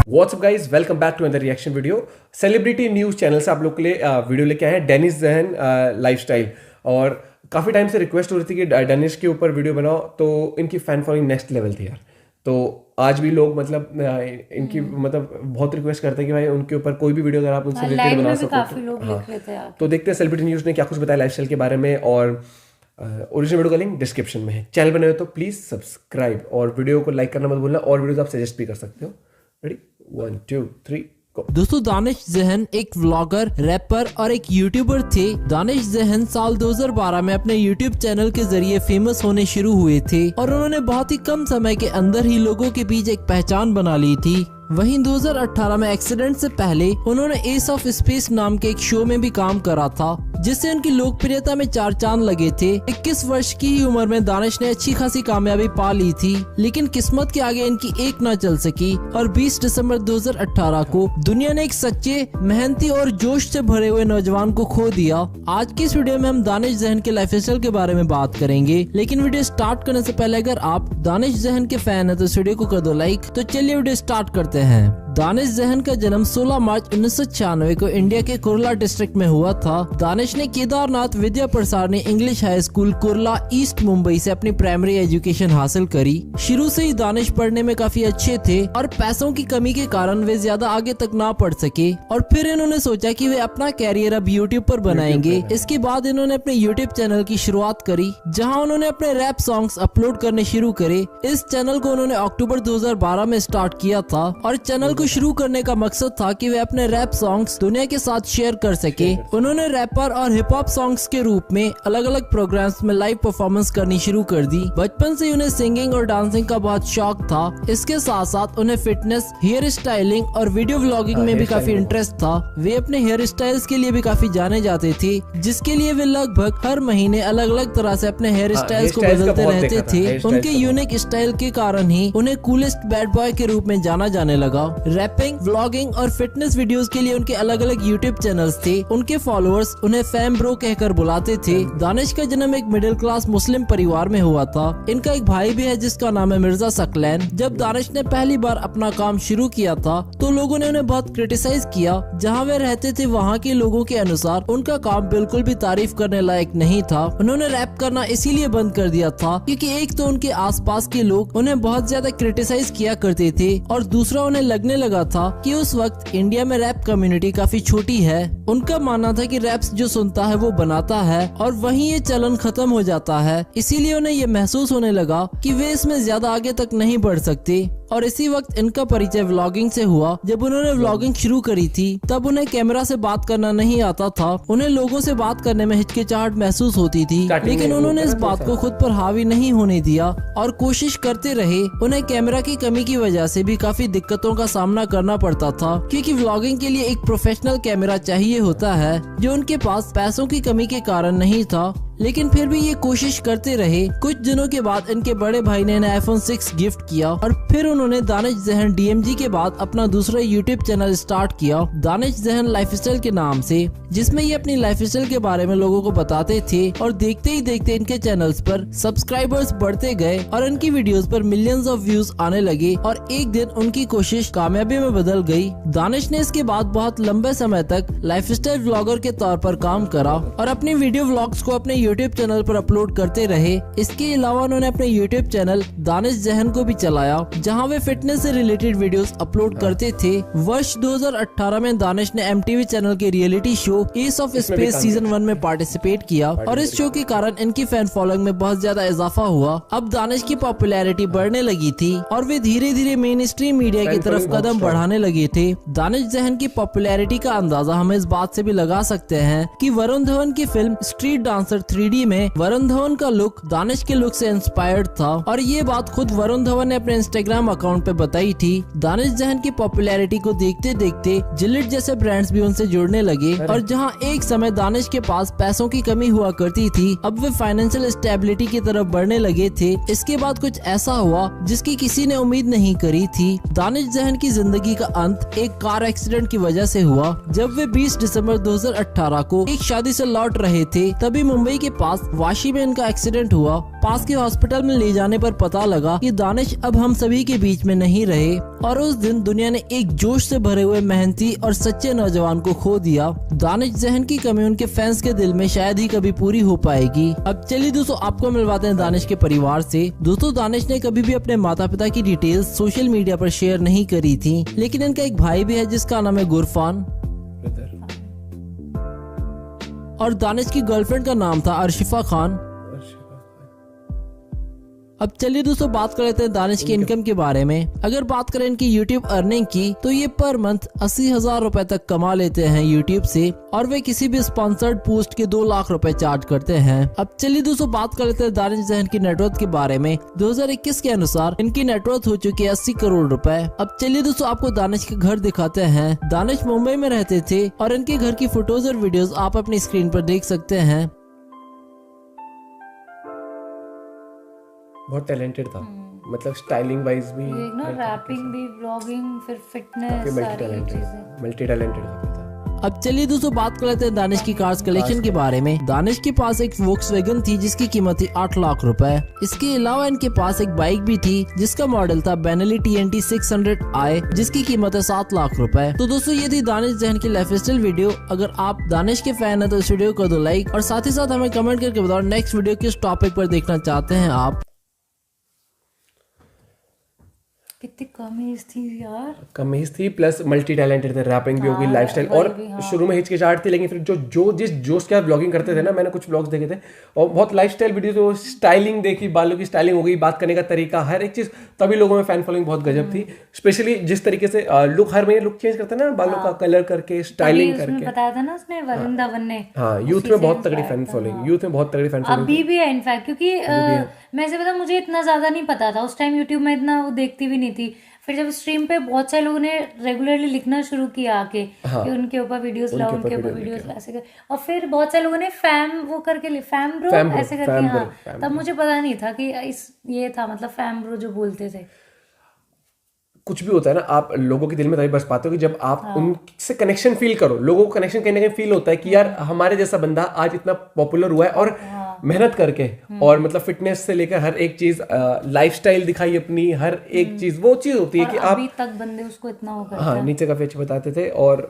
WhatsApp guys, welcome back to another reaction video. Celebrity news channel से आप लोग के लिए वीडियो लेके आए हैं डेनिस जहन लाइफस्टाइल। और काफ़ी टाइम से रिक्वेस्ट हो रही थी कि डेनिस के ऊपर वीडियो बनाओ, तो इनकी फैन फॉलोइंग नेक्स्ट लेवल थी यार। तो आज भी लोग मतलब इनकी मतलब बहुत रिक्वेस्ट करते हैं कि भाई उनके ऊपर कोई भी वीडियो अगर आप उनसे रिलेटेड बना सको तो तो देखते हैं सेलिब्रिटी न्यूज़ ने क्या कुछ बताया लाइफस्टाइल के बारे में। और ओरिजिनल वीडियो का लिंक डिस्क्रिप्शन में है। चैनल बने हो तो प्लीज़ सब्सक्राइब और वीडियो को लाइक करना मत भूलना। और वीडियोस आप सजेस्ट भी कर सकते हो। रेडी 1 2 3 गो। दोस्तों, दानिश जहन एक व्लॉगर, रैपर और एक यूट्यूबर थे। दानिश जहन साल 2012 में अपने यूट्यूब चैनल के जरिए फेमस होने शुरू हुए थे और उन्होंने बहुत ही कम समय के अंदर ही लोगों के बीच एक पहचान बना ली थी। वहीं 2018 में एक्सीडेंट से पहले उन्होंने एस ऑफ स्पेस नाम के एक शो में भी काम करा था, जिससे उनकी लोकप्रियता में 4 चांद लगे थे। 21 वर्ष की ही उम्र में दानिश ने अच्छी खासी कामयाबी पा ली थी, लेकिन किस्मत के आगे इनकी एक न चल सकी और 20 दिसंबर 2018 को दुनिया ने एक सच्चे, मेहनती और जोश से भरे हुए नौजवान को खो दिया। आज की इस वीडियो में हम दानिश जहन के लाइफस्टाइल के बारे में बात करेंगे, लेकिन वीडियो स्टार्ट करने से पहले अगर आप दानिश जहन के फैन है तो इस वीडियो को कर दो लाइक। तो चलिए वीडियो स्टार्ट करते हैं। दानिश जहन का जन्म 16 मार्च 1996 को इंडिया के कुरला डिस्ट्रिक्ट में हुआ था। दानिश ने Kedarnath Vidya Prasarini English high school Kurla east Mumbai से अपनी प्राइमरी एजुकेशन हासिल करी। शुरू से ही दानिश पढ़ने में काफी अच्छे थे और पैसों की कमी के कारण वे ज्यादा आगे तक ना पढ़ सके और फिर इन्होंने सोचा कि वे अपना कैरियर अब यूट्यूब पर बनाएंगे। इसके बाद इन्होंने अपने यूट्यूब चैनल की शुरुआत करी, जहाँ उन्होंने अपने रैप सॉन्ग्स अपलोड करने शुरू करे। इस चैनल को उन्होंने अक्टूबर 2012 में स्टार्ट किया था और चैनल को शुरू करने का मकसद था कि वे अपने रैप सॉन्ग्स दुनिया के साथ शेयर कर सके। उन्होंने रैपर और हिप हॉप सॉन्ग्स के रूप में अलग अलग प्रोग्राम्स में लाइव परफॉर्मेंस करनी शुरू कर दी। बचपन से उन्हें सिंगिंग और डांसिंग का बहुत शौक था। इसके साथ साथ उन्हें फिटनेस, हेयर स्टाइलिंग और वीडियो व्लॉगिंग में भी काफी इंटरेस्ट था। वे अपने हेयर स्टाइल्स के लिए भी काफी जाने जाते थे, जिसके लिए वे लगभग हर महीने अलग अलग तरह से अपने हेयर स्टाइल्स को बदलते रहते थे। उनके यूनिक स्टाइल के कारण ही उन्हें कूलेस्ट बैड बॉय के रूप में जाना जाने लगा। रैपिंग, व्लॉगिंग और फिटनेस वीडियोस के लिए उनके अलग अलग यूट्यूब चैनल्स थे। उनके फॉलोअर्स उन्हें फैम ब्रो कहकर बुलाते थे। दानिश का जन्म एक मिडिल क्लास मुस्लिम परिवार में हुआ था। इनका एक भाई भी है जिसका नाम है मिर्जा सकलैन। जब दानिश ने पहली बार अपना काम शुरू किया था तो लोगों ने उन्हें बहुत क्रिटिसाइज किया। जहाँ वे रहते थे वहाँ के लोगों के अनुसार उनका काम बिल्कुल भी तारीफ करने लायक नहीं था। उन्होंने रैप करना इसीलिए बंद कर दिया था क्योंकि एक तो उनके आसपास के लोग उन्हें बहुत ज्यादा क्रिटिसाइज किया करते थे और दूसरा उन्हें लगने लगा था कि उस वक्त इंडिया में रैप कम्युनिटी काफी छोटी है। उनका मानना था कि रैप्स जो सुनता है वो बनाता है और वहीं ये चलन खत्म हो जाता है। इसीलिए उन्हें ये महसूस होने लगा कि वे इसमें ज्यादा आगे तक नहीं बढ़ सकते। और इसी वक्त इनका परिचय व्लॉगिंग से हुआ। जब उन्होंने व्लॉगिंग शुरू करी थी तब उन्हें कैमरा से बात करना नहीं आता था। उन्हें लोगों से बात करने में हिचकिचाहट महसूस होती थी, लेकिन उन्होंने इस बात को खुद पर हावी नहीं होने दिया और कोशिश करते रहे। उन्हें कैमरा की कमी की वजह से भी काफी दिक्कतों का सामना करना पड़ता था, क्योंकि व्लॉगिंग के लिए एक प्रोफेशनल कैमरा चाहिए होता है, जो उनके पास पैसों की कमी के कारण नहीं था। लेकिन फिर भी ये कोशिश करते रहे। कुछ दिनों के बाद इनके बड़े भाई ने इन्हें iPhone 6 गिफ्ट किया और फिर उन्होंने दानिश जहन DMG के बाद अपना दूसरा यूट्यूब चैनल स्टार्ट किया, दानिश जहन लाइफस्टाइल के नाम से, जिसमें ये अपनी लाइफस्टाइल के बारे में लोगों को बताते थे। और देखते ही देखते इनके चैनल्स पर सब्सक्राइबर्स बढ़ते गए और इनकी वीडियोस पर मिलियंस ऑफ व्यूज आने लगे और एक दिन उनकी कोशिश कामयाबी में बदल गई। दानिश ने इसके बाद बहुत लंबे समय तक लाइफस्टाइल व्लॉगर के तौर पर काम करा और अपनी वीडियो व्लॉग्स को अपने यूट्यूब चैनल पर अपलोड करते रहे। इसके अलावा उन्होंने अपने यूट्यूब चैनल दानिश जहन को भी चलाया, जहां वे फिटनेस से रिलेटेड वीडियोस अपलोड करते थे। वर्ष 2018 में दानिश ने MTV चैनल के reality show S of space season 1 में पार्टिसिपेट किया और इस शो के कारण इनकी फैन फॉलोइंग में बहुत ज्यादा इजाफा हुआ। अब दानिश की पॉपुलैरिटी बढ़ने लगी थी और वे धीरे धीरे मेन स्ट्रीम मीडिया की तरफ कदम बढ़ाने लगे थे। दानिश जहन की पॉपुलैरिटी का अंदाजा हम इस बात से भी लगा सकते हैं कि वरुण धवन की फिल्म स्ट्रीट डांसर 3D में वरुण धवन का लुक दानिश के लुक से इंस्पायर्ड था और ये बात खुद वरुण धवन ने अपने इंस्टाग्राम अकाउंट पे बताई थी। दानिश जहन की पॉपुलैरिटी को देखते देखते जिलेट जैसे ब्रांड्स भी उनसे जुड़ने लगे और जहां एक समय दानिश के पास पैसों की कमी हुआ करती थी, अब वे फाइनेंशियल स्टेबिलिटी की तरफ बढ़ने लगे थे। इसके बाद कुछ ऐसा हुआ जिसकी किसी ने उम्मीद नहीं करी थी। दानिश जहन की जिंदगी का अंत एक कार एक्सीडेंट की वजह से हुआ। जब वे 20 दिसंबर 2018 को एक शादी से लौट रहे थे, तभी मुंबई के के पास वाशी में इनका एक्सीडेंट हुआ। पास के हॉस्पिटल में ले जाने पर पता लगा कि दानिश अब हम सभी के बीच में नहीं रहे और उस दिन दुनिया ने एक जोश से भरे हुए मेहनती और सच्चे नौजवान को खो दिया। दानिश जहन की कमी उनके फैंस के दिल में शायद ही कभी पूरी हो पाएगी। अब चलिए दोस्तों आपको मिलवाते हैं दानिश के परिवार से। दोस्तों दानिश ने कभी भी अपने माता पिता की डिटेल्स सोशल मीडिया पर शेयर नहीं करी थी, लेकिन इनका एक भाई भी है जिसका नाम है गुरफान और दानिश की गर्लफ्रेंड का नाम था अर्शिफा खान। अब चलिए दोस्तों बात कर लेते हैं दानिश की इनकम के बारे में। अगर बात करें इनकी यूट्यूब अर्निंग की तो ये पर मंथ 80,000 रुपए तक कमा लेते हैं यूट्यूब से और वे किसी भी स्पॉन्सर्ड पोस्ट के 2 लाख रुपए चार्ज करते हैं। अब चलिए दोस्तों बात कर लेते हैं दानिश जहन की नेटवर्थ के बारे में। 2021 के अनुसार इनकी नेटवर्थ हो चुकी है 80 करोड़ रुपए। अब चलिए दोस्तों आपको दानिश के घर दिखाते हैं। दानिश मुंबई में रहते थे और इनके घर की फोटोज और वीडियोज आप अपनी स्क्रीन पर देख सकते हैं। बहुत टैलेंटेड था, मतलब स्टाइलिंग वाइज भी, रैपिंग भी, व्लॉगिंग, फिर फिटनेस, सारी चीजें, मल्टी टैलेंटेड था। अब चलिए दोस्तों बात कर लेते हैं दानिश की कार्स कलेक्शन के बारे में। दानिश के पास एक वोक्सवैगन थी जिसकी कीमत थी 8 लाख रुपए। इसके अलावा इनके पास एक बाइक भी थी जिसका मॉडल था बेनेली TNT 600i जिसकी कीमत है 7 लाख रुपए। तो दोस्तों ये थी दानिश जहन की लाइफस्टाइल वीडियो। अगर आप दानिश के फैन है तो इस वीडियो को दो लाइक और साथ ही साथ हमें कमेंट करके बताओ नेक्स्ट वीडियो किस टॉपिक पर देखना चाहते हैं आप। कितनी कमीज थी यार, कमीज थी प्लस मल्टी टैलेंटेड थे, रैपिंग भी होगी, लाइफस्टाइल और शुरू में हिचकिचाहट थी, लेकिन फिर जो जिस जोश के साथ ब्लॉगिंग करते थे ना, मैंने कुछ ब्लॉग्स देखे थे और बहुत लाइफस्टाइल वीडियो, तो स्टाइलिंग देखी, बालों की स्टाइलिंग हो गई, बात करने का तरीका, हर एक चीज, तभी लोगों में फैन फॉलोइंग बहुत गजब थी। स्पेशली जिस तरीके से लुक, हर महीने लुक चेंज करते हैं ना, बालों का कलर करके, स्टाइलिंग करके, बताया था ना उसने वरुण धवन ने। हाँ, यूथ में बहुत तगड़ी फैन फॉलोइंग, यूथ में बहुत तगड़ी फैन फॉलोइंग अभी भी है इनफैक्ट, क्योंकि मैं से पता, मुझे इतना ज्यादा नहीं पता था उस टाइम, यूट्यूब में इतना वो देखती भी नहीं थी। फिर जब स्ट्रीम पे बहुत सारे लोगों ने रेगुलरली लिखना शुरू किया आके कि उनके ऊपर वीडियोस लाओ, उनके ऊपर वीडियोस ऐसे कर, और फिर बहुत सारे लोगों ने फैम वो करके फैम ब्रो ऐसे करके, हाँ, तब मुझे पता नहीं था कि ये था, मतलब फैम ब्रो जो बोलते थे। कुछ भी होता है ना, आप लोगों के दिल में तभी बस पाते हो कि जब आप उनसे कनेक्शन फील करो। लोगों को कनेक्शन कहीं ना कहीं फील होता है कि यार हमारे जैसा बंदा आज इतना पॉपुलर हुआ है और मेहनत करके, और मतलब फिटनेस से लेकर हर एक चीज, लाइफस्टाइल दिखाई अपनी, हर एक चीज, वो चीज होती है कि आप अभी तक बंदे उसको इतना हो करते हैं। हाँ, नीचे काफी अच्छे बताते थे। और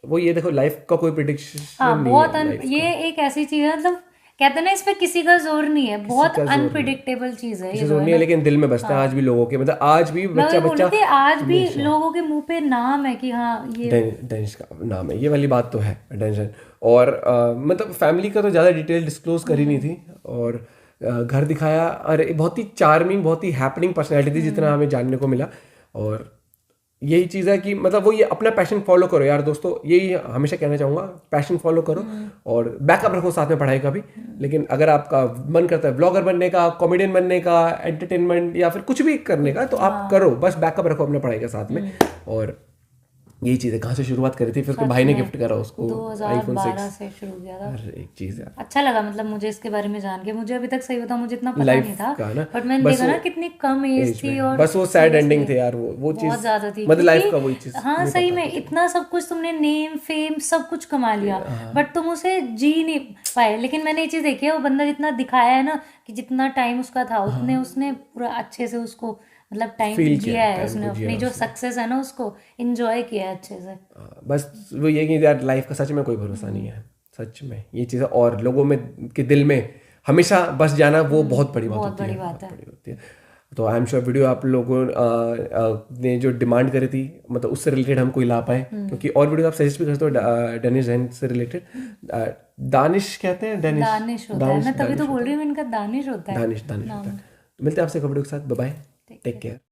वो ये देखो, लाइफ का कोई प्रेडिक्शन बहुत ये एक ऐसी चीज है, मतलब कहते हैं ना, इस पे किसी का जोर नहीं है, बहुत अनप्रिडिक्टेबल चीज है ये, जोर नहीं है, लेकिन दिल में बसता है आज भी लोगों के, मतलब आज भी बच्चा आज भी लोगों के मुंह पे नाम है कि हाँ ये डेनिश का नाम है, ये वाली बात तो है टेंशन। और मतलब फैमिली का तो ज़्यादा डिटेल डिस्क्लोज करी नहीं थी, और घर दिखाया, और बहुत ही चार्मिंग, बहुत ही हैपनिंग पर्सनैलिटी थी जितना हमें जानने को मिला। और यही चीज़ है कि मतलब वो ये अपना पैशन फॉलो करो यार दोस्तों, यही हमेशा कहना चाहूँगा, पैशन फॉलो करो और बैकअप रखो साथ में पढ़ाई का भी। लेकिन अगर आपका मन करता है ब्लॉगर बनने का, कॉमेडियन बनने का, एंटरटेनमेंट या फिर कुछ भी करने का, तो आप करो, बस बैकअप रखो अपने पढ़ाई के साथ में। और यही चीज है, कहाँ से शुरुआत करी थी, फिर उसके भाई ने गिफ्ट करा उसको, 2012 से शुरू किया था। एक चीज है, अच्छा लगा, मतलब मुझे इसके बारे में जान के, मुझे अभी तक सही बताऊं मुझे इतना पता नहीं था, बट मैंने देखा ना कितनी कम एज थी, और बस वो सैड एंडिंग थे यार, वो चीज बहुत ज्यादा थी, मतलब लाइफ का वही चीज। हाँ सही में, इतना सब कुछ तुमने, नेम फेम सब कुछ कमा लिया, बट तुम उसे जी नहीं पाए। लेकिन मैंने ये चीज देखी है, वो बंदा जितना दिखाया है ना, कि जितना टाइम उसका था, उसने पूरा अच्छे से उसको, मतलब टाइम जिया है उसने, अपनी जो सक्सेस है ना उसको एंजॉय किया है अच्छे से। बस वो ये कि यार लाइफ का सच में कोई भरोसा नहीं है, सच में ये चीज़ है। और लोगों में के दिल में हमेशा बस जाना, वो बहुत बड़ी बात होती है। तो आई एम श्योर वीडियो आप लोगों ने जो डिमांड करी थी, मतलब उससे रिलेटेड हम कोई ला पाए, क्योंकि और वीडियो आप सजेस्ट भी करते हो डेनिश जहन से रिलेटेड। दानिश कहते हैं, दानिश होता है, मैं तभी तो बोल रही हूँ, इनका दानिश होता है, दानिश होता है। मिलते हैं आपसे वीडियो के साथ, बाय बाय, टेक केयर।